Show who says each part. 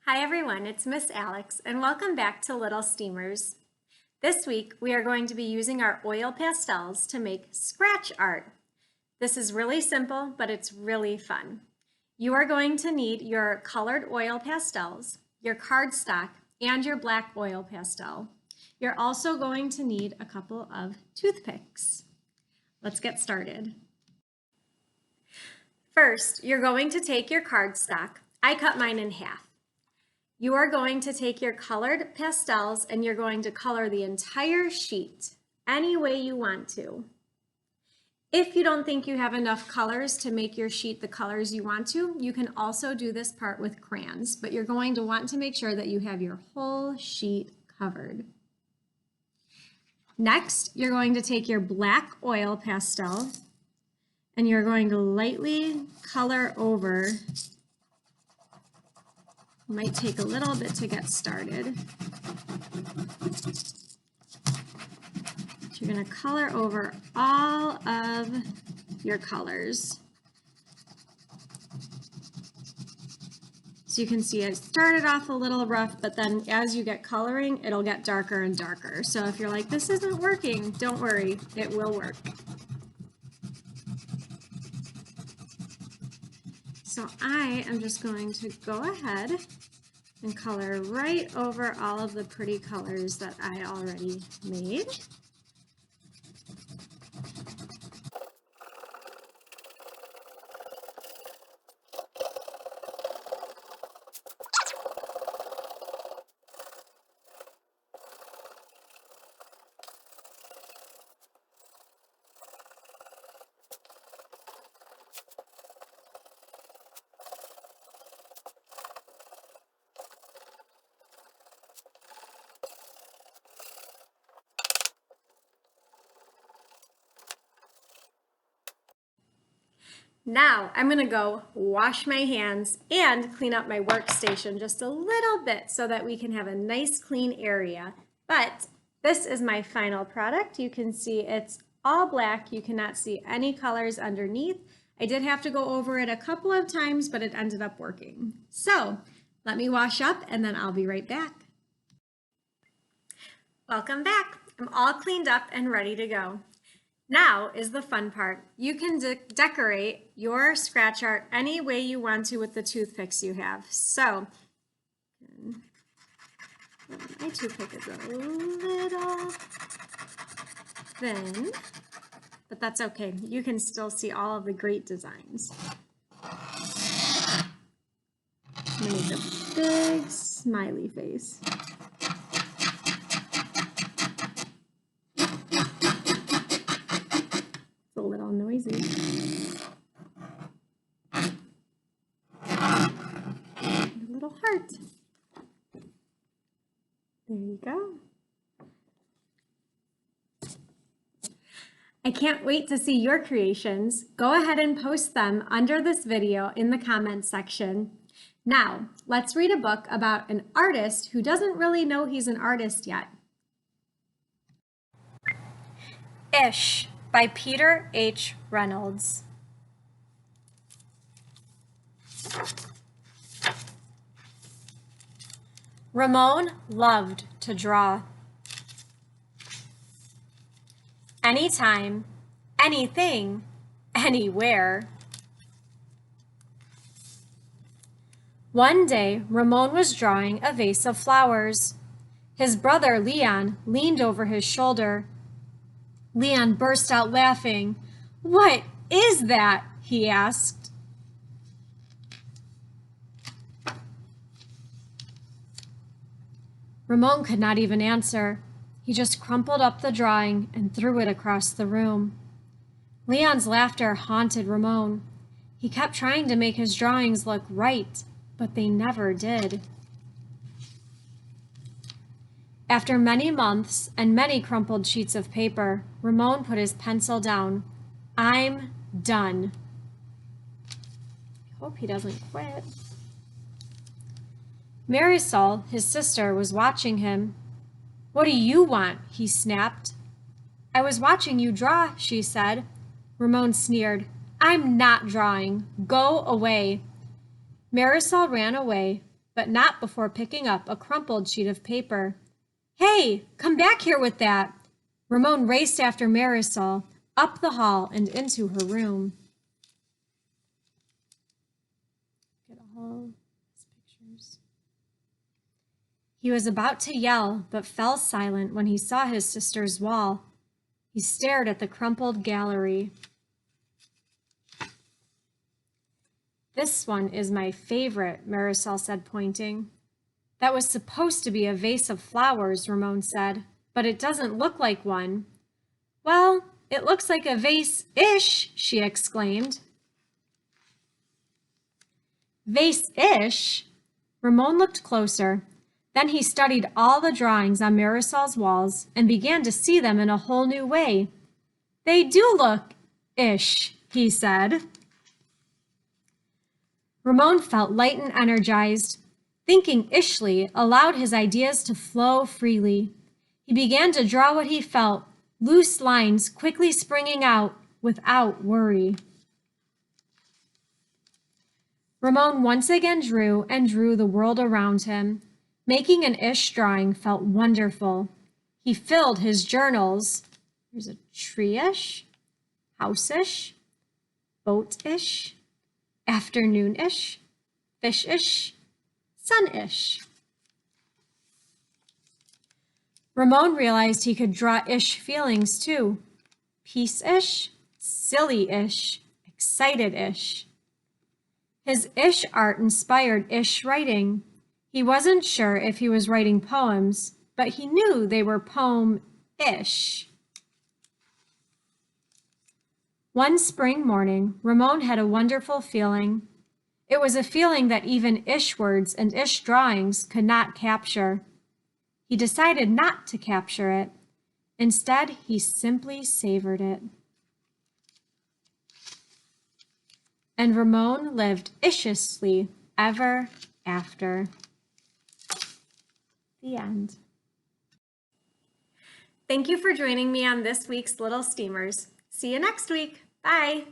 Speaker 1: Hi everyone, it's Miss Alex and welcome back to Little Steamers. This week we are going to be using our oil pastels to make scratch art. This is really simple, but it's really fun. You are going to need your colored oil pastels, your cardstock, and your black oil pastel. You're also going to need a couple of toothpicks. Let's get started. First, you're going to take your cardstock. I cut mine in half. You are going to take your colored pastels and you're going to color the entire sheet any way you want to. If you don't think you have enough colors to make your sheet the colors you want to, you can also do this part with crayons, but you're going to want to make sure that you have your whole sheet covered. Next, you're going to take your black oil pastel and you're going to lightly color over. Might take a little bit to get started. You're going to color over all of your colors. So you can see I started off a little rough, but then as you get coloring, it'll get darker and darker. So if you're like, this isn't working, don't worry, it will work. So I am just going to go ahead and color right over all of the pretty colors that I already made. Now I'm going to go wash my hands and clean up my workstation just a little bit so that we can have a nice clean area. But this is my final product. You can see it's all black. You cannot see any colors underneath. I did have to go over it a couple of times, but it ended up working. So let me wash up and then I'll be right back. Welcome back. I'm all cleaned up and ready to go. Now is the fun part. You can decorate your scratch art any way you want to with the toothpicks you have. So, my toothpick is a little thin, but that's okay. You can still see all of the great designs. I'm gonna make a big smiley face. A little noisy. A little heart. There you go. I can't wait to see your creations. Go ahead and post them under this video in the comments section. Now, let's read a book about an artist who doesn't really know he's an artist yet. Ish by Peter H. Reynolds. Ramon loved to draw. Anytime, anything, anywhere. One day, Ramon was drawing a vase of flowers. His brother, Leon, leaned over his shoulder. Leon burst out laughing. "What is that?" he asked. Ramon could not even answer. He just crumpled up the drawing and threw it across the room. Leon's laughter haunted Ramon. He kept trying to make his drawings look right, but they never did. After many months and many crumpled sheets of paper, Ramon put his pencil down. "I'm done." I hope he doesn't quit. Marisol, his sister, was watching him. "What do you want?" he snapped. "I was watching you draw," she said. Ramon sneered. "I'm not drawing. Go away." Marisol ran away, but not before picking up a crumpled sheet of paper. "Hey, come back here with that!" Ramon raced after Marisol, up the hall and into her room. Get all his pictures. He was about to yell, but fell silent when he saw his sister's wall. He stared at the crumpled gallery. "This one is my favorite," Marisol said, pointing. "That was supposed to be a vase of flowers," Ramon said, "but it doesn't look like one." "Well, it looks like a vase-ish," she exclaimed. "Vase-ish?" Ramon looked closer. Then he studied all the drawings on Marisol's walls and began to see them in a whole new way. "They do look ish," he said. Ramon felt light and energized. Thinking ishly allowed his ideas to flow freely. He began to draw what he felt, loose lines quickly springing out without worry. Ramon once again drew and drew the world around him. Making an ish drawing felt wonderful. He filled his journals. There's a tree-ish, house-ish, boat-ish, afternoon-ish, fish-ish, sun-ish. Ramon realized he could draw ish feelings too. Peace-ish, silly-ish, excited-ish. His ish art inspired ish writing. He wasn't sure if he was writing poems, but he knew they were poem-ish. One spring morning, Ramon had a wonderful feeling. It was a feeling that even ish words and ish drawings could not capture. He decided not to capture it. Instead, he simply savored it. And Ramon lived ishishly ever after. The end. Thank you for joining me on this week's Little Steamers. See you next week. Bye.